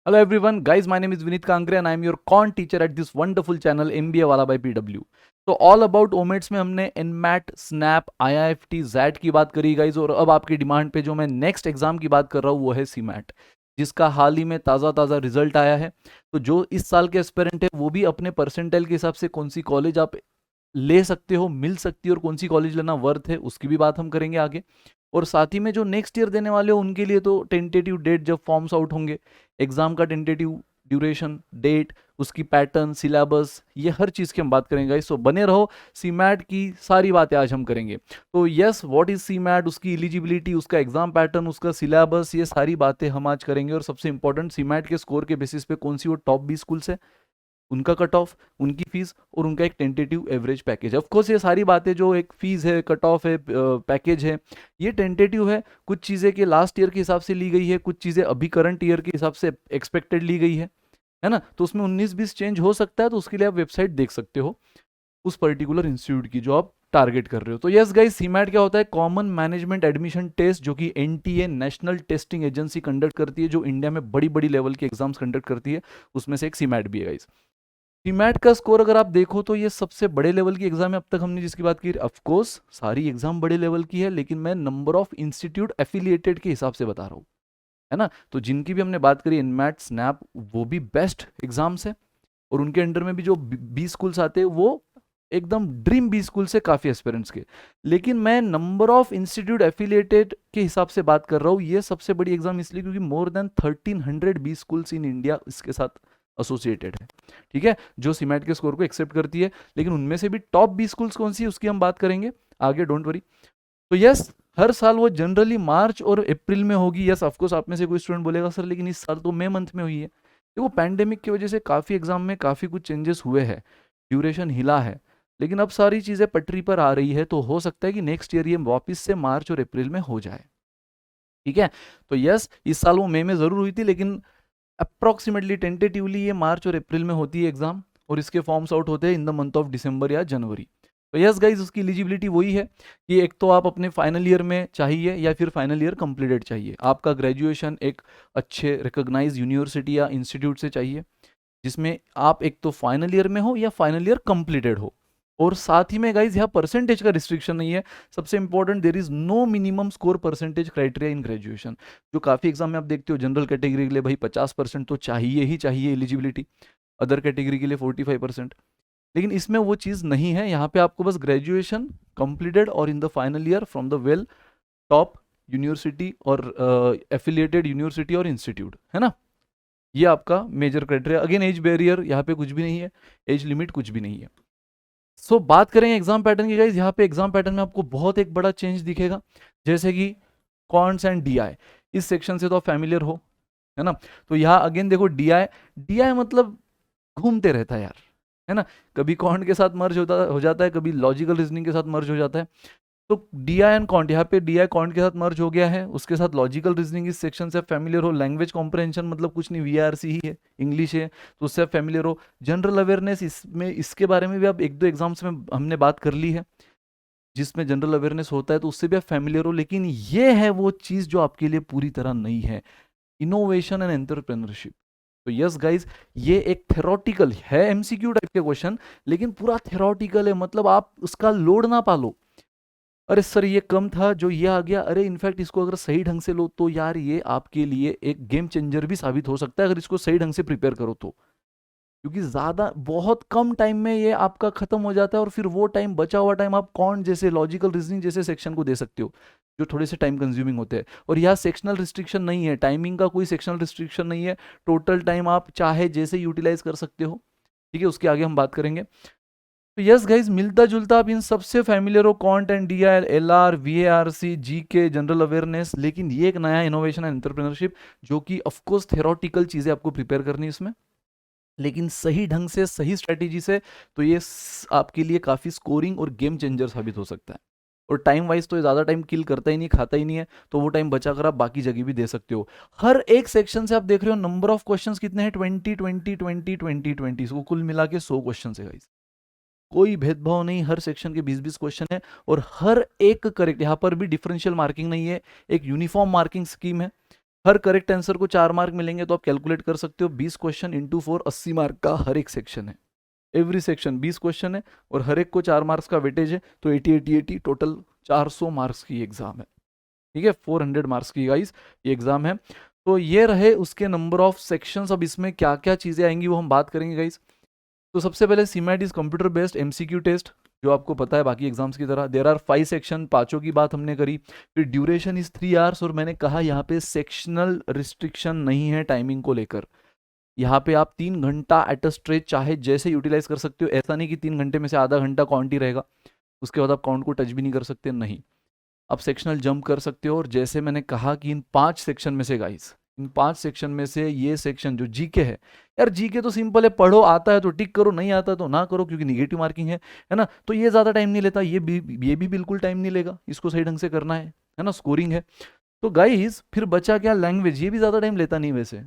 Hello everyone, guys. My name is Vinit Kangre and I am your quant teacher at this wonderful channel MBA वाला by PW. तो all about ओमेट्स में हमने NMAT, snap, IIFT, jet की बात करी guys, और अब आपकी डिमांड पे जो मैं नेक्स्ट एग्जाम की बात कर रहा हूँ वो है सीमैट, जिसका हाल ही में ताज़ा रिजल्ट आया है। तो जो इस साल के एस्पिरेंट है वो भी अपने परसेंटाइल के हिसाब से कौन सी कॉलेज आप ले सकते हो, मिल सकती है, और कौन सी कॉलेज लेना वर्थ है उसकी भी बात हम करेंगे आगे। और साथ ही में जो नेक्स्ट ईयर देने वाले हो उनके लिए तो टेंटेटिव डेट जब फॉर्म्स आउट होंगे, एग्जाम का टेंटेटिव ड्यूरेशन, डेट, उसकी पैटर्न, सिलेबस, ये हर चीज़ की हम बात करेंगे। सो बने रहो, सीमैट की सारी बातें आज हम करेंगे। तो यस, व्हाट इज सीमैट, उसकी एलिजिबिलिटी, उसका एग्जाम पैटर्न, उसका सिलेबस, ये सारी बातें हम आज करेंगे। और सबसे इंपॉर्टेंट, सीमैट के स्कोर के बेसिस पे कौन सी वो टॉप 20 स्कूल्स है, उनका कट ऑफ, उनकी फीस और उनका एक tentative average package. Of course ये सारी बातें, जो एक फीस है, कट ऑफ है, पैकेज है, ये टेंटेटिव है। कुछ चीज़ें के लास्ट ईयर के हिसाब से ली गई है, कुछ चीज़ें अभी करंट ईयर के हिसाब से एक्सपेक्टेड ली गई है ना। तो उसमें 19-20 चेंज हो सकता है, तो उसके लिए आप वेबसाइट देख सकते हो उस पर्टिकुलर इंस्टीट्यूट की जो आप टारगेट कर रहे हो। तो यस गाइस, सीमैट क्या होता है? कॉमन मैनेजमेंट एडमिशन टेस्ट, जो कि NTA, national testing agency, conduct करती है, जो इंडिया में बड़ी बड़ी लेवल के एग्जाम्स कंडक्ट करती है, उसमें से एक सीमैट भी है गाइस। सीमैट का स्कोर अगर आप देखो तो ये सबसे बड़े लेवल की एग्जाम है अब तक हमने जिसकी बात की। ऑफ कोर्स सारी एग्जाम बड़े लेवल की है, लेकिन मैं नंबर ऑफ इंस्टीट्यूट एफिलिएटेड के हिसाब से बता रहा हूँ, है ना। तो जिनकी भी हमने बात करी, इनमैट, स्नैप, वो भी बेस्ट एग्जाम्स है, और उनके अंडर में भी जो 20 स्कूल्स आते हैं वो एकदम ड्रीम 20 स्कूल से काफ़ी एस्पिरेंट्स के। लेकिन मैं नंबर ऑफ इंस्टीट्यूट एफिलिएटेड के हिसाब से बात कर रहा हूँ। ये सबसे बड़ी एग्जाम इसलिए क्योंकि मोर देन 1300 20 स्कूल्स इन इंडिया इसके साथ एसोसिएटेड है, ठीक है, जो सीमैट के स्कोर को एक्सेप्ट करती है। लेकिन उनमें से भी टॉप 20 स्कूल्स कौन सी है उसकी हम बात करेंगे आगे, डोंट वरी। तो यस, हर साल वो जनरली मार्च और अप्रैल में होगी। यस, ऑफकोर्स आप में से कोई स्टूडेंट बोलेगा सर लेकिन इस साल तो मई मंथ में हुई है। देखो, पैंडेमिक की वजह से काफ़ी एग्जाम में काफ़ी कुछ चेंजेस हुए हैं, ड्यूरेशन हिला है, लेकिन अब सारी चीज़ें पटरी पर आ रही है, तो हो सकता है कि नेक्स्ट ईयर ये वापस से मार्च और अप्रैल में हो जाए, ठीक है। तो यस, इस साल वो मई में ज़रूर हुई थी, लेकिन अप्रॉक्सीमेटली टेंटेटिवली ये मार्च और अप्रैल में होती है एग्जाम, और इसके फॉर्म्स आउट होते हैं in the month of December या जनवरी। तो यस गाइज, उसकी एलिजिबिलिटी वही है कि एक तो आप अपने फाइनल ईयर में चाहिए या फिर फाइनल ईयर कंप्लीटेड चाहिए, आपका ग्रेजुएशन एक अच्छे रिकॉग्नाइज यूनिवर्सिटी या इंस्टीट्यूट से चाहिए, जिसमें आप एक तो फाइनल ईयर में हो या फाइनल ईयर कंप्लीटेड हो। और साथ ही में गाइज यहाँ परसेंटेज का रिस्ट्रिक्शन नहीं है, सबसे important, there is no minimum score percentage criteria in graduation. जो काफ़ी एग्जाम में आप देखते हो, जनरल कैटेगरी के लिए भाई 50% तो चाहिए ही चाहिए एलिजिबिलिटी, अदर कैटेगरी के लिए 45%, लेकिन इसमें वो चीज़ नहीं है। यहाँ पे आपको बस ग्रेजुएशन कंप्लीटेड और in the final year from the well top university और एफिलिएटेड यूनिवर्सिटी और इंस्टीट्यूट, है ना। ये आपका major criteria. Again, age barrier यहाँ पे कुछ भी नहीं है, एज लिमिट कुछ भी नहीं है। सो बात करेंगे एग्जाम पैटर्न की गाइज। यहाँ पे एग्जाम पैटर्न में आपको बहुत एक बड़ा चेंज दिखेगा, जैसे कि कॉन्ट्स एंड डीआई, इस सेक्शन से तो आप फैमिलियर हो, है ना। तो यहाँ अगेन देखो, डीआई, डीआई मतलब घूमते रहता है यार, है ना। कभी कॉन्ट के साथ मर्ज हो जाता है, कभी लॉजिकल रीजनिंग के साथ मर्ज हो जाता है। तो डीआई एंड कॉन्ट, यहाँ पे डीआई कॉन्ट के साथ मर्ज हो गया है, उसके साथ लॉजिकल रीजनिंग इस सेक्शन से फैमिलियर हो। लैंग्वेज कॉम्प्रहेंशन मतलब कुछ नहीं, वीआरसी ही है, इंग्लिश है, तो उससे आप फैमिलियर हो। जनरल अवेयरनेस, इसमें इसके बारे में भी आप एक दो एग्जाम्स में हमने बात कर ली है, जिसमें जनरल अवेयरनेस होता है, तो उससे भी आप फैमिलियर हो। लेकिन ये है वो चीज़ जो आपके लिए पूरी तरह नई है, इनोवेशन एंड एंटरप्रेन्योरशिप। तो यस गाइज, ये एक थेरोटिकल है, एमसीक्यू टाइप के क्वेश्चन, लेकिन पूरा थेरोटिकल है, मतलब आप उसका लोड ना पालो, अरे सर ये कम था जो ये आ गया, अरे इनफैक्ट इसको अगर सही ढंग से लो तो यार ये आपके लिए एक गेम चेंजर भी साबित हो सकता है, अगर इसको सही ढंग से प्रिपेयर करो तो। क्योंकि ज़्यादा बहुत कम टाइम में ये आपका खत्म हो जाता है, और फिर वो टाइम, बचा हुआ टाइम, आप कौन जैसे लॉजिकल रीजनिंग जैसे सेक्शन को दे सकते हो, जो थोड़े से टाइम कंज्यूमिंग होते हैं। और यहाँ सेक्शनल रिस्ट्रिक्शन नहीं है, टाइमिंग का कोई सेक्शनल रिस्ट्रिक्शन नहीं है, टोटल टाइम आप चाहे जैसे यूटिलाइज कर सकते हो, ठीक है, उसके आगे हम बात करेंगे। तो यस गाइज, मिलता जुलता आप इन सबसे फैमिलियर हो, quant and DI, LR, VARC, GK, general awareness. लेकिन ये एक नया इनोवेशन एंड एंटरप्रेन्योरशिप, जो कि ऑफकोर्स थेरोटिकल चीज़ें आपको प्रिपेयर करनी है इसमें, लेकिन सही ढंग से, सही स्ट्रेटेजी से, तो ये आपके लिए काफ़ी स्कोरिंग और गेम चेंजर साबित हो सकता है। और टाइम वाइज तो ये ज़्यादा टाइम किल करता ही नहीं, खाता ही नहीं है, तो वो टाइम बचा कर आप बाकी जगह भी दे सकते हो। हर एक सेक्शन से आप देख रहे हो नंबर ऑफ क्वेश्चंस कितने हैं, 20 इसको कुल मिला के 100 क्वेश्चन है गाइस, कोई भेदभाव नहीं, हर सेक्शन के 20-20 क्वेश्चन है, और हर एक करेक्ट। यहाँ पर भी डिफरेंशियल मार्किंग नहीं है, एक यूनिफॉर्म मार्किंग स्कीम है, हर करेक्ट आंसर को 4 मार्क मिलेंगे, तो आप कैलकुलेट कर सकते हो 20 क्वेश्चन इंटू 4 80 मार्क का हर एक सेक्शन है। एवरी सेक्शन 20 क्वेश्चन है और हर एक को 4 मार्क्स का वेटेज है, तो 80 टोटल 400 मार्क्स की एग्जाम है। ठीक है, 400 मार्क्स की गाइस ये एग्जाम है। तो ये रहे उसके नंबर ऑफ सेक्शंस। अब इसमें क्या क्या चीजें आएंगी वो हम बात करेंगे गाइस। तो सबसे पहले CMAT is computer based MCQ test, जो आपको पता है बाकी एग्जाम्स की तरह। देर आर 5 सेक्शन, पांचों की बात हमने करी। फिर ड्यूरेशन इज 3 आवर्स, और मैंने कहा यहाँ पे सेक्शनल रिस्ट्रिक्शन नहीं है टाइमिंग को लेकर। यहाँ पे आप 3 घंटा एट अ स्ट्रेच चाहे जैसे यूटिलाइज कर सकते हो। ऐसा नहीं कि 3 घंटे में से आधा घंटा काउंट ही रहेगा, उसके बाद आप काउंट को टच भी नहीं कर सकते, नहीं। आप सेक्शनल जंप कर सकते हो। और जैसे मैंने कहा कि इन 5 सेक्शन में से गाइस, इन 5 सेक्शन में से ये सेक्शन जो जीके है, यार जीके तो सिंपल है, पढ़ो, आता है तो टिक करो, नहीं आता तो ना करो, क्योंकि निगेटिव मार्किंग है ना। तो ये ज्यादा टाइम नहीं लेता, ये भी बिल्कुल टाइम नहीं लेगा, इसको सही ढंग से करना है ना, स्कोरिंग है। तो गाइस फिर बचा क्या, लैंग्वेज, ये भी ज्यादा टाइम लेता नहीं वैसे।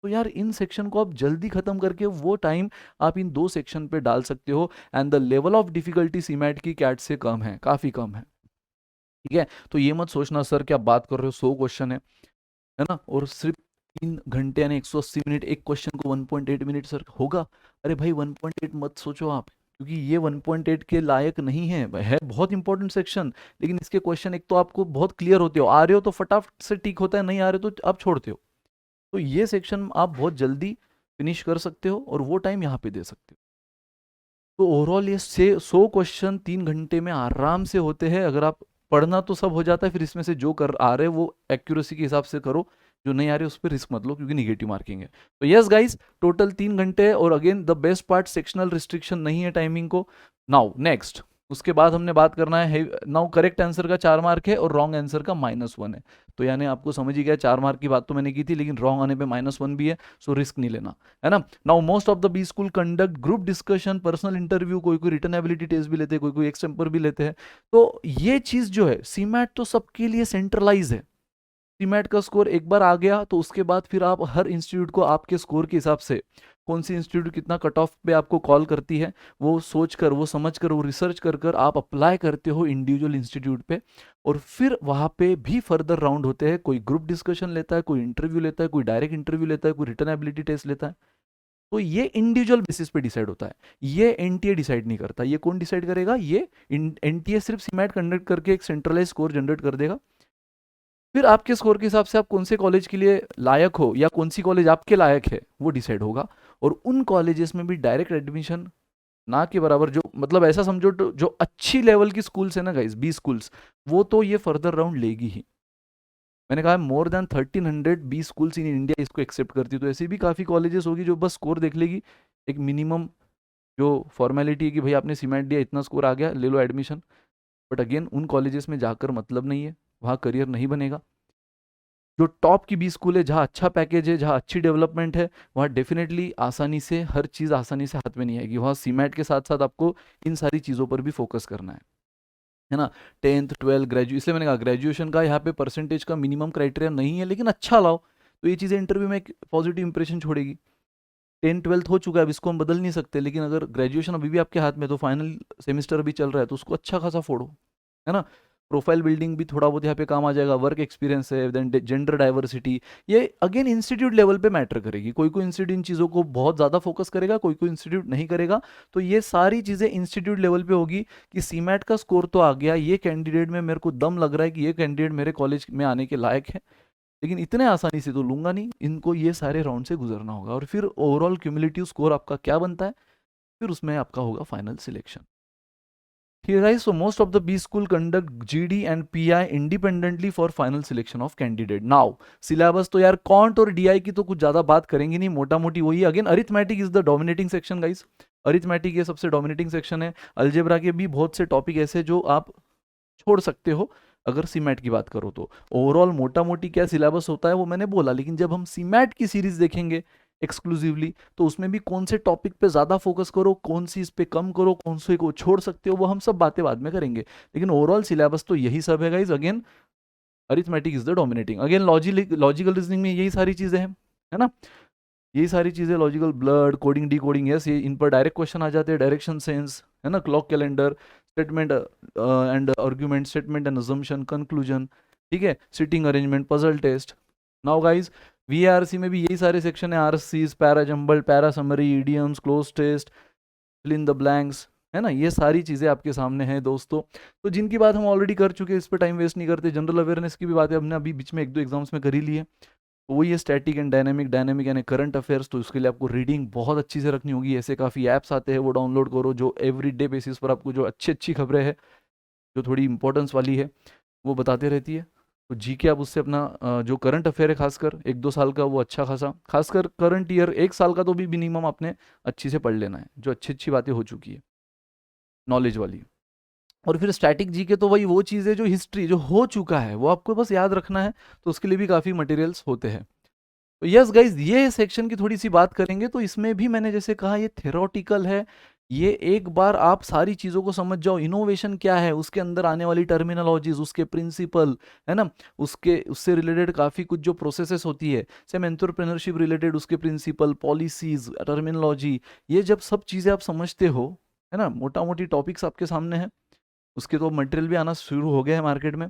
तो यार इन सेक्शन को आप जल्दी खत्म करके वो टाइम आप इन 2 सेक्शन पे डाल सकते हो। And the level of difficulty CMAT की कैट से कम है, काफी कम है। ठीक है, तो ये मत सोचना सर क्या बात कर रहे हो, 100 क्वेश्चन है ना, और सिर्फ 3 घंटे यानी 180 मिनट, एक क्वेश्चन को 1.8 मिनट सर होगा। अरे भाई 1.8 मत सोचो आप, क्योंकि ये 1.8 के लायक नहीं है बहुत इंपॉर्टेंट सेक्शन। लेकिन इसके क्वेश्चन एक तो आपको बहुत क्लियर होते हो, आ रहे हो तो फटाफट से टिक होता है, नहीं आ रहे तो आप छोड़ते हो। तो ये सेक्शन आप बहुत जल्दी फिनिश कर सकते हो और वो टाइम यहाँ पे दे सकते हो। तो ओवरऑल ये से 100 क्वेश्चन 3 घंटे में आराम से होते हैं। अगर आप पढ़ना तो सब हो जाता है, फिर इसमें से जो कर आ रहे वो एक्यूरेसी के हिसाब से करो, जो नहीं आ रहे उस पर रिस्क मत लो, क्योंकि निगेटिव मार्किंग है। तो यस गाइस, टोटल 3 घंटे है, और again the best part, sectional restriction नहीं है टाइमिंग को। नाउ नेक्स्ट, उसके बाद हमने बात करना है नाउ करेक्ट आंसर का 4 मार्क है और रॉन्ग आंसर का -1 है। तो यानी आपको समझ ही गया, 4 मार्क की बात तो मैंने की थी, लेकिन रॉन्ग आने पे -1 भी है, सो रिस्क नहीं लेना, है ना। Now most of the B school conduct group discussion, personal interview, कोई कोई रिटन एबिलिटी टेस्ट भी लेते हैं, कोई कोई एक्सटेम्पर भी लेते हैं। तो ये चीज जो है, सीमैट तो सबके लिए सेंट्रलाइज है। सीमैट का स्कोर एक बार आ गया तो उसके बाद फिर आप हर इंस्टीट्यूट को आपके स्कोर के हिसाब से, कौन सी इंस्टीट्यूट कितना कट ऑफ पे आपको कॉल करती है, वो सोच कर, वो समझ कर, वो रिसर्च कर कर आप अप्लाई करते हो इंडिविजुअल इंस्टीट्यूट पे। और फिर वहाँ पे भी फर्दर राउंड होते हैं, कोई ग्रुप डिस्कशन लेता है, कोई इंटरव्यू लेता है, कोई डायरेक्ट इंटरव्यू लेता है, कोई रिटन एबिलिटी टेस्ट लेता है। तो ये इंडिविजुअल बेसिस पे डिसाइड होता है, ये एनटीए डिसाइड नहीं करता। ये कौन डिसाइड करेगा, ये एनटीए सिर्फ सीमैट कंडक्ट करके एक सेंट्रलाइज स्कोर जनरेट कर देगा। फिर आपके स्कोर के हिसाब से आप कौन से कॉलेज के लिए लायक हो, या कौन सी कॉलेज आपके लायक है, वो डिसाइड होगा। और उन कॉलेजेस में भी डायरेक्ट एडमिशन ना के बराबर, जो मतलब ऐसा समझो जो अच्छी लेवल की स्कूल्स है ना गाइस, 20 स्कूल्स, वो तो ये फर्दर राउंड लेगी ही। मैंने कहा more than 1300 B schools in India इसको एक्सेप्ट करती है। तो ऐसी भी काफ़ी कॉलेजेस होगी जो बस स्कोर देख लेगी, एक मिनिमम जो फॉर्मेलिटी है कि भाई आपने सीमेंट दिया, इतना स्कोर आ गया, ले लो एडमिशन। बट अगेन उन कॉलेजेस में जाकर मतलब नहीं है, वहाँ करियर नहीं बनेगा। जो टॉप की 20 स्कूल है, जहाँ अच्छा पैकेज है, जहाँ अच्छी डेवलपमेंट है, वहाँ डेफिनेटली आसानी से हर चीज़ आसानी से हाथ में नहीं आएगी। वहाँ सीमेंट के साथ साथ आपको इन सारी चीज़ों पर भी फोकस करना है ना। 10th 12th ग्रेजुएट, इसलिए मैंने कहा ग्रेजुएशन का यहाँ पे परसेंटेज का मिनिमम क्राइटेरिया नहीं है, लेकिन अच्छा लाओ, तो ये चीज़ें इंटरव्यू में एक पॉजिटिव इंप्रेशन छोड़ेगी। 10th 12th हो चुका है, अब इसको हम बदल नहीं सकते, लेकिन अगर ग्रेजुएशन अभी भी आपके हाथ में, तो फाइनल सेमेस्टर भी चल रहा है, तो उसको अच्छा खासा फोड़ो, है ना। प्रोफाइल बिल्डिंग भी थोड़ा बहुत यहाँ पे काम आ जाएगा, वर्क एक्सपीरियंस है, देन जेंडर डाइवर्सिटी, ये अगेन इंस्टीट्यूट लेवल पे मैटर करेगी। कोई कोई इंस्टीट्यूट इन चीज़ों को बहुत ज़्यादा फोकस करेगा, कोई कोई इंस्टीट्यूट नहीं करेगा। तो ये सारी चीज़ें इंस्टीट्यूट लेवल पे होगी कि सीमैट का स्कोर तो आ गया, ये कैंडिडेट में मेरे को दम लग रहा है कि ये कैंडिडेट मेरे कॉलेज में आने के लायक है, लेकिन इतने आसानी से तो लूंगा नहीं, इनको ये सारे राउंड से गुजरना होगा। और फिर ओवरऑल क्यूमुलेटिव स्कोर आपका क्या बनता है, फिर उसमें आपका होगा final selection. Here guys, so most of the B school conduct GD and PI independently for final selection of candidate. Now, syllabus तो यार कॉन्ट और DI की तो कुछ ज़्यादा बात करेंगे नहीं, मोटा मोटी वही। Again arithmetic is the dominating section guys, arithmetic ये सबसे डोमिनेटिंग सेक्शन है। अलजेब्रा के भी बहुत से टॉपिक ऐसे जो आप छोड़ सकते हो अगर सीमैट की बात करो तो। ओवरऑल मोटा मोटी क्या सिलेबस होता है वो मैंने बोला, लेकिन जब हम सीमैट की सीरीज देखेंगे एक्सक्लूसिवली, तो उसमें भी कौन से टॉपिक पे ज़्यादा फोकस करो, कौन सी इस पे कम करो, कौन से को छोड़ सकते हो, वो हम सब बातें बाद में करेंगे। लेकिन ओवरऑल सिलेबस तो यही सब है guys. Again arithmetic is the dominating, again logical reasoning में यही सारी चीज़ें हैं, है ना। यही सारी चीज़ें, logical, blood, coding, D coding, yes, ये इन पर डायरेक्ट क्वेश्चन आ जाते हैं। डायरेक्शन सेंस, है ना, clock calendar, statement and argument, statement and assumption, conclusion, ठीक है, sitting arrangement, puzzle test, now guys VRC में भी यही सारे सेक्शन है, RCs, para jumble, para summary, idioms, cloze test, fill in the blanks, है ना, ये सारी चीज़ें आपके सामने हैं दोस्तों। तो जिनकी बात हम ऑलरेडी कर चुके हैं, इस पर टाइम वेस्ट नहीं करते। जनरल अवेयरनेस की भी बातें हमने अभी बीच में एक दो एग्जाम्स में कर ही ली है। तो वही है स्टैटिक एंड डायनेमिक, डायनेमिक यानी करंट अफेयर्स, तो उसके लिए आपको रीडिंग बहुत अच्छी से रखनी होगी। ऐसे काफ़ी ऐप्स आते हैं, वो डाउनलोड करो जो एवरी डे बेसिस पर आपको जो अच्छी अच्छी खबरें हैं, जो थोड़ी इंपॉर्टेंस वाली है, वो बताते रहती है। तो जीके आप उससे अपना जो करंट अफेयर है खासकर 1-2 साल का, वो अच्छा खासा, खासकर करंट ईयर 1 साल का तो भी मिनिमम आपने अच्छी से पढ़ लेना है, जो अच्छी अच्छी बातें हो चुकी है नॉलेज वाली। और फिर स्टैटिक जीके तो वही वो चीज़ है जो हिस्ट्री जो हो चुका है वो आपको बस याद रखना है, तो उसके लिए भी काफ़ी मटेरियल्स होते हैं। तो यस गाइज, ये सेक्शन की थोड़ी सी बात करेंगे। तो इसमें भी मैंने जैसे कहा ये थेरोटिकल है, ये एक बार आप सारी चीज़ों को समझ जाओ, इनोवेशन क्या है, उसके अंदर आने वाली टर्मिनोलॉजीज, उसके प्रिंसिपल, है ना, उसके उससे रिलेटेड काफ़ी कुछ जो प्रोसेसेस होती है, सेम एंटरप्रेन्योरशिप रिलेटेड उसके प्रिंसिपल, पॉलिसीज, टर्मिनोलॉजी, ये जब सब चीज़ें आप समझते हो, है ना, मोटा मोटी टॉपिक्स आपके सामने हैं, उसके तो मटेरियल भी आना शुरू हो गया है मार्केट में।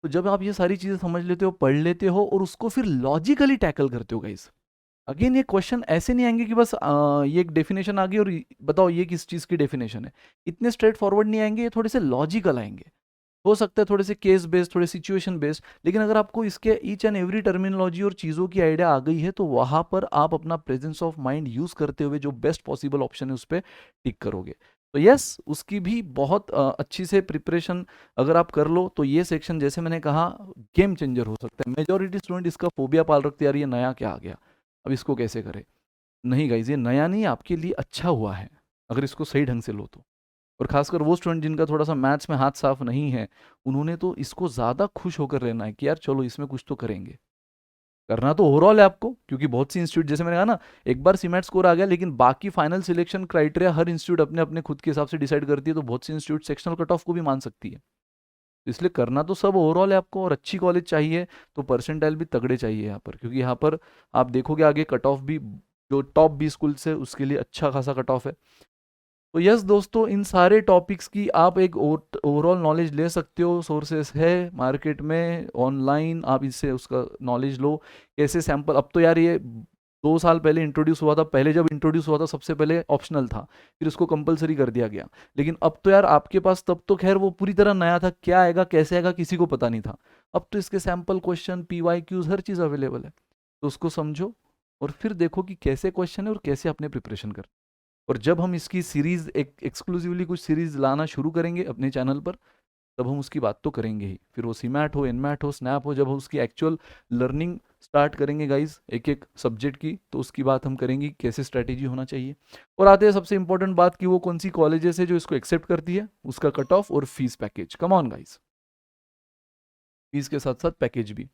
तो जब आप ये सारी चीज़ें समझ लेते हो, पढ़ लेते हो, और उसको फिर लॉजिकली टैकल करते हो गाइस, अगेन ये क्वेश्चन ऐसे नहीं आएंगे कि बस ये एक डेफिनेशन आ गई और बताओ ये किस चीज़ की डेफिनेशन है, इतने स्ट्रेट फॉरवर्ड नहीं आएंगे, ये थोड़े से लॉजिकल आएंगे। हो सकता है थोड़े से केस बेस्ड, थोड़े सिचुएशन बेस्ड, लेकिन अगर आपको इसके ईच एंड एवरी टर्मिनोलॉजी और चीज़ों की आइडिया आ गई है, तो वहाँ पर आप अपना प्रेजेंस ऑफ माइंड यूज़ करते हुए जो बेस्ट पॉसिबल ऑप्शन है उस पर टिक करोगे। तो यस, उसकी भी बहुत अच्छी से प्रिपरेशन अगर आप कर लो, तो ये सेक्शन जैसे मैंने कहा गेम चेंजर हो सकता है। मेजॉरिटी स्टूडेंट इसका फोबिया पाल रखते हैं, यार ये नया क्या आ गया, अब इसको कैसे करें। नहीं गाइज, ये नया नहीं, आपके लिए अच्छा हुआ है अगर इसको सही ढंग से लो तो। और खासकर वो स्टूडेंट जिनका थोड़ा सा मैथ्स में हाथ साफ नहीं है, उन्होंने तो इसको ज़्यादा खुश होकर रहना है कि यार चलो इसमें कुछ तो करेंगे। करना तो ओवरऑल है आपको, क्योंकि बहुत सी इंस्टीट्यूट, जैसे मैंने कहा ना, एक बार सीमेट स्कोर आ गया, लेकिन बाकी फाइनल सिलेक्शन क्राइटेरिया हर इंस्टीट्यूट अपने अपने खुद के हिसाब से डिसाइड करती है, तो बहुत सी इंस्टीट्यूट सेक्शनल कट ऑफ को भी मान सकती है। इसलिए करना तो सब ओवरऑल है आपको, और अच्छी कॉलेज चाहिए तो परसेंटाइल भी तगड़े चाहिए यहाँ पर, क्योंकि यहाँ पर आप देखोगे आगे कट ऑफ भी जो टॉप 20 स्कूल से उसके लिए अच्छा खासा कट ऑफ है। तो यस दोस्तों, इन सारे टॉपिक्स की आप एक ओवरऑल नॉलेज ले सकते हो, सोर्सेस है मार्केट में ऑनलाइन, आप इससे उसका नॉलेज लो। कैसे सैंपल, अब तो यार ये 2 साल पहले इंट्रोड्यूस हुआ था, पहले जब इंट्रोड्यूस हुआ था सबसे पहले ऑप्शनल था, फिर उसको कंपलसरी कर दिया गया। लेकिन अब तो यार आपके पास, तब तो खैर वो पूरी तरह नया था, क्या आएगा कैसे आएगा किसी को पता नहीं था। अब तो इसके सैंपल क्वेश्चन, PYQs, हर चीज़ अवेलेबल है। तो उसको समझो और फिर देखो कि कैसे क्वेश्चन है और कैसे अपने प्रिपरेशन कर। और जब हम इसकी सीरीज एक एक्सक्लूसिवली कुछ सीरीज लाना शुरू करेंगे अपने चैनल पर, तब हम उसकी बात तो करेंगे ही। फिर वो सीमैट हो, इनमैट हो, स्नैप हो, जब हम उसकी एक्चुअल लर्निंग स्टार्ट करेंगे गाइज एक एक सब्जेक्ट की, तो उसकी बात हम करेंगे कैसे स्ट्रैटेजी होना चाहिए। और आते हैं सबसे इंपॉर्टेंट बात कि वो कौन सी कॉलेजेस है जो इसको एक्सेप्ट करती है, उसका कट ऑफ और fees package. Come on guys, fees के साथ साथ पैकेज भी।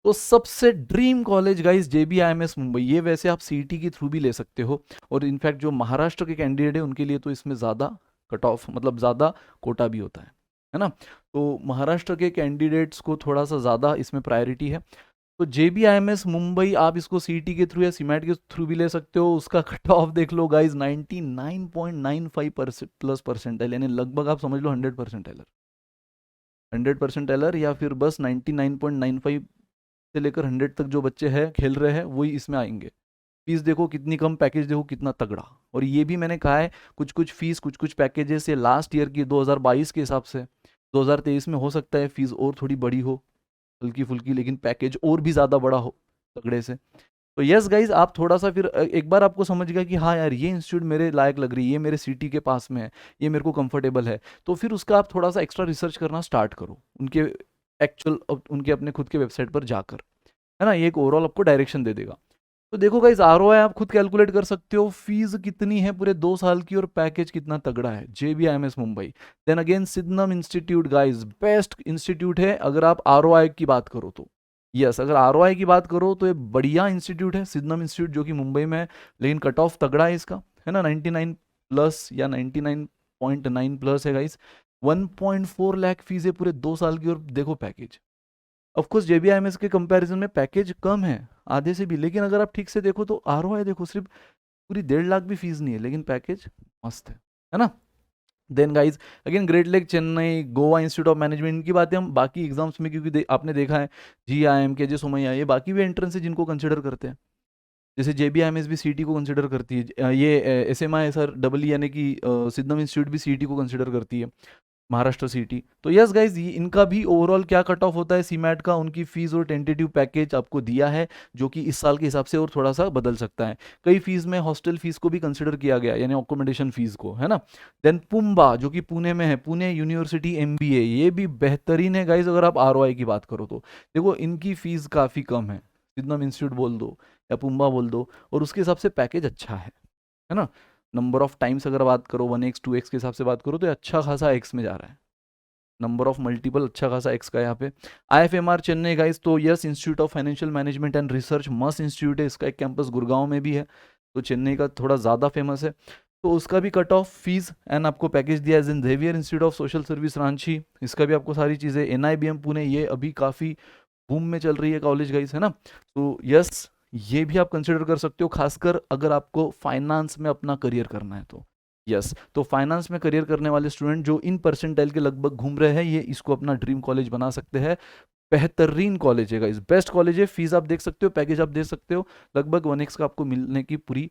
तो सबसे dream college guys JBIMS Mumbai, ये वैसे आप CET के थ्रू भी ले सकते हो, और इनफैक्ट जो महाराष्ट्र के कैंडिडेट है उनके लिए तो इसमें ज़्यादा कट ऑफ, मतलब ज़्यादा कोटा भी होता है ना। तो महाराष्ट्र के कैंडिडेट्स को थोड़ा सा ज़्यादा इसमें प्रायोरिटी है। तो JBIMS मुंबई आप इसको CET के थ्रू या सीमैट के थ्रू भी ले सकते हो। उसका कट ऑफ देख लो गाइज 99.95% प्लस परसेंटाइल, यानी लगभग आप समझ लो 100%, 100% या फिर बस 99.95 से लेकर 100 तक जो बच्चे हैं खेल रहे हैं वही इसमें आएंगे। फीस देखो कितनी कम, पैकेज देखो कितना तगड़ा। और ये भी मैंने कहा है, कुछ कुछ फीस, कुछ कुछ पैकेजेस ये लास्ट ईयर की 2022 के हिसाब से 2023 में हो सकता है फीस और थोड़ी बड़ी हो, हल्की फुल्की, लेकिन पैकेज और भी ज़्यादा बड़ा हो तगड़े से। तो यस गाइज, आप थोड़ा सा फिर एक बार आपको समझ गया कि हाँ यार ये इंस्टीट्यूट मेरे लायक लग रही है, ये मेरे सिटी के पास में है, ये मेरे को कंफर्टेबल है, तो फिर उसका आप थोड़ा सा एक्स्ट्रा रिसर्च करना स्टार्ट करो उनके एक्चुअल, उनके अपने खुद के वेबसाइट पर जाकर, है ना। ये एक ओवरऑल आपको डायरेक्शन दे देगा। तो देखो गाइज, ROI आप खुद कैलकुलेट कर सकते हो, फीस कितनी है पूरे 2 साल की और पैकेज कितना तगड़ा है। JBIMS Mumbai, then again Siddham institute guys, best institute है अगर आप ROI की बात करो तो। यस, अगर ROI की बात करो तो ये बढ़िया इंस्टीट्यूट है सिद्धम इंस्टीट्यूट, जो कि मुंबई में है, लेकिन कट ऑफ तगड़ा है इसका, है ना, 99 प्लस या 99.9 प्लस है गाइज। 1.4 लाख फीस है पूरे 2 साल की, और देखो पैकेज, ऑफकोर्स JBIMS के कंपैरिजन में पैकेज कम है आधे से भी, लेकिन अगर आप ठीक से देखो तो ROI देखो, सिर्फ पूरी 1.5 लाख भी फीस नहीं है, लेकिन पैकेज मस्त है ना। Then guys again great lake Chennai, Goa institute of management, इनकी बातें हम बाकी एग्जाम्स में, क्योंकि आपने देखा है GIM के जे सोमैया, ये बाकी भी एंट्रेंस है जिनको कंसिडर करते हैं। जैसे JBIMS भी CT को कंसिडर करती है, ये SMI सर डबल यानी कि सिद्धम इंस्टीट्यूट भी CT को कंसिडर करती है, महाराष्ट्र CT। तो यस गाइज इनका भी ओवरऑल क्या कट ऑफ होता है सीमैट का, उनकी फीस और टेंटेटिव पैकेज आपको दिया है, जो कि इस साल के हिसाब से और थोड़ा सा बदल सकता है। कई फीस में हॉस्टल फीस को भी कंसिडर किया गया, यानी अकोमोडेशन फीस को, है ना। देन पुम्बा जो कि पुणे में है, पुणे यूनिवर्सिटी MBA, ये भी बेहतरीन है गाइज अगर आप ROI की बात करो तो। देखो इनकी फीस काफ़ी कम है, सिद्धम इंस्टीट्यूट बोल दो या पुम्बा बोल दो, और उसके हिसाब से पैकेज अच्छा है ना। नंबर ऑफ टाइम्स अगर बात करो 1x 2x के हिसाब से बात करो तो अच्छा खासा x में जा रहा है, नंबर ऑफ मल्टीपल अच्छा खासा x का यहाँ पे। IFMR चेन्नई गाइस, तो yes institute of financial management and research मस्त इंस्टीट्यूट है, इसका एक कैंपस गुड़गांव में भी है, तो चेन्नई का थोड़ा ज़्यादा फेमस है। तो उसका भी कट ऑफ फीस एंड आपको पैकेज दिया है। Xavier institute of social service Ranchi, इसका भी आपको सारी चीज़ें। NIBM पुणे, ये अभी काफ़ी बूम में चल रही है कॉलेज गाइस, है ना। तो यस ये भी आप कंसिडर कर सकते हो, खासकर अगर आपको फाइनेंस में अपना करियर करना है तो। यस तो फाइनेंस में करियर करने वाले स्टूडेंट जो इन परसेंटाइल के लगभग घूम रहे हैं, ये इसको अपना ड्रीम कॉलेज बना सकते हैं। बेहतरीन कॉलेज है गाइस, बेस्ट कॉलेज है, फीस आप देख सकते हो, पैकेज आप देख सकते हो, लगभग 1x का आपको मिलने की पूरी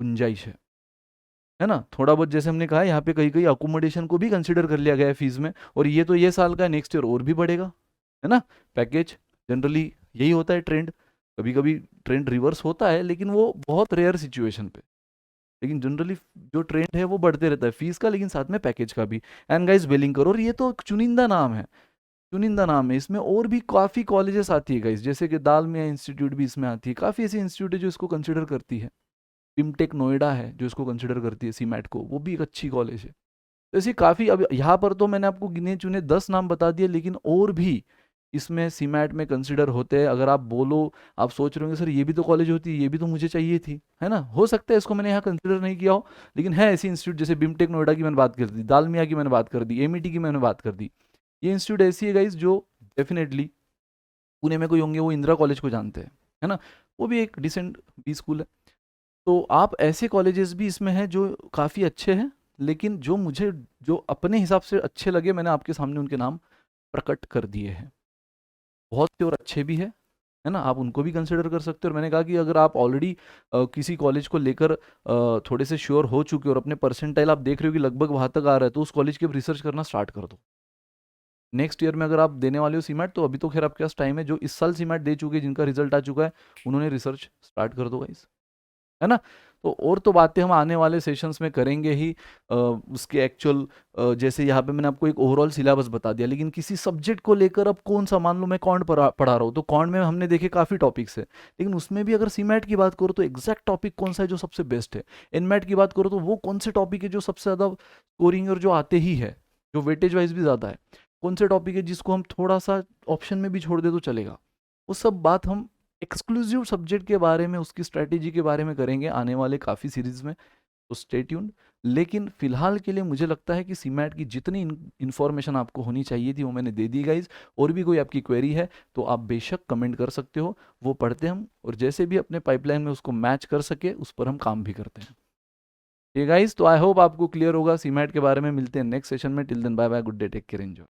गुंजाइश है ना। थोड़ा बहुत जैसे हमने कहा यहाँ पे कहीं कहीं अकोमोडेशन को भी कंसिडर कर लिया गया है फीस में, और ये तो ये साल का, नेक्स्ट ईयर और भी बढ़ेगा, है ना। पैकेज जनरली यही होता है ट्रेंड, कभी कभी ट्रेंड रिवर्स होता है लेकिन वो बहुत रेयर सिचुएशन पे, लेकिन जनरली जो ट्रेंड है वो बढ़ते रहता है फीस का, लेकिन साथ में पैकेज का भी। एंड गाइस बिलिंग करो, और ये तो चुनिंदा नाम है, चुनिंदा नाम है, इसमें और भी काफ़ी कॉलेजेस आती है गाइस, जैसे कि दालमिया इंस्टीट्यूट भी इसमें आती है, काफ़ी ऐसी इंस्टीट्यूट है जो इसको कंसिडर करती है। बिमटेक नोएडा है जो इसको कंसिडर करती है सीमैट को, वो भी एक अच्छी कॉलेज है। तो ऐसी काफ़ी, अब यहाँ पर तो मैंने आपको गिने चुने 10 नाम बता दिए, लेकिन और भी इसमें सीमैट में कंसिडर होते हैं। अगर आप बोलो, आप सोच रहे होंगे सर ये भी तो कॉलेज होती है, ये भी तो मुझे चाहिए थी, है ना, हो सकता है इसको मैंने यहाँ कंसिडर नहीं किया हो, लेकिन है ऐसी इंस्टीट्यूट, जैसे बिमटेक नोएडा की मैंने बात कर दी, दालमिया की मैंने बात कर दी, MET की मैंने बात कर दी। ये इंस्टीट्यूट ऐसी है गाइज जो डेफिनेटली पुणे में कोई होंगे वो इंदिरा कॉलेज को जानते हैं, है ना, वो भी एक डिसेंट बी स्कूल है। तो आप ऐसे कॉलेजेस भी इसमें हैं जो काफ़ी अच्छे हैं, लेकिन जो मुझे जो अपने हिसाब से अच्छे लगे, मैंने आपके सामने उनके नाम प्रकट कर दिए हैं। बहुत से और अच्छे भी है ना, आप उनको भी कंसिडर कर सकते हो। और मैंने कहा कि अगर आप ऑलरेडी किसी कॉलेज को लेकर थोड़े से श्योर हो चुके हो और अपने परसेंटाइल आप देख रहे हो कि लगभग वहाँ तक आ रहा है, तो उस कॉलेज के रिसर्च करना स्टार्ट कर दो। नेक्स्ट ईयर में अगर आप देने वाले हो सीमैट, तो अभी तो खैर आपके पास टाइम है, जो इस साल सीमैट दे चुके हैं जिनका रिजल्ट आ चुका है, उन्होंने रिसर्च स्टार्ट कर दो गाइस, है ना। तो और तो बातें हम आने वाले सेशंस में करेंगे ही, उसके एक्चुअल, जैसे यहाँ पे मैंने आपको एक ओवरऑल सिलेबस बता दिया, लेकिन किसी सब्जेक्ट को लेकर अब कौन सा, मान लो मैं कौन पढ़ा रहा हूँ, तो कौन में हमने देखे काफ़ी टॉपिक्स है, लेकिन उसमें भी अगर सीमैट की बात करो तो एग्जैक्ट टॉपिक कौन सा है जो सबसे बेस्ट है। एनमैट की बात करो तो वो कौन से टॉपिक है जो सबसे ज़्यादा स्कोरिंग और जो आते ही है, जो वेटेज वाइज भी ज़्यादा है, कौन से टॉपिक है जिसको हम थोड़ा सा ऑप्शन में भी छोड़ दे तो चलेगा। वो सब बात हम एक्सक्लूसिव सब्जेक्ट के बारे में, उसकी स्ट्रैटेजी के बारे में करेंगे आने वाले काफ़ी सीरीज में, तो स्टे ट्यून्ड। लेकिन फिलहाल के लिए मुझे लगता है कि सीमैट की जितनी इन्फॉर्मेशन आपको होनी चाहिए थी वो मैंने दे दी गाइज। और भी कोई आपकी क्वेरी है तो आप बेशक कमेंट कर सकते हो, वो पढ़ते हम, और जैसे भी अपने पाइपलाइन में उसको मैच कर सके उस पर हम काम भी करते हैं। ठीक गाइज, तो आई होप आपको क्लियर होगा सीमैट के बारे में। मिलते हैं नेक्स्ट सेशन में, till then bye bye, good day, take care, enjoy.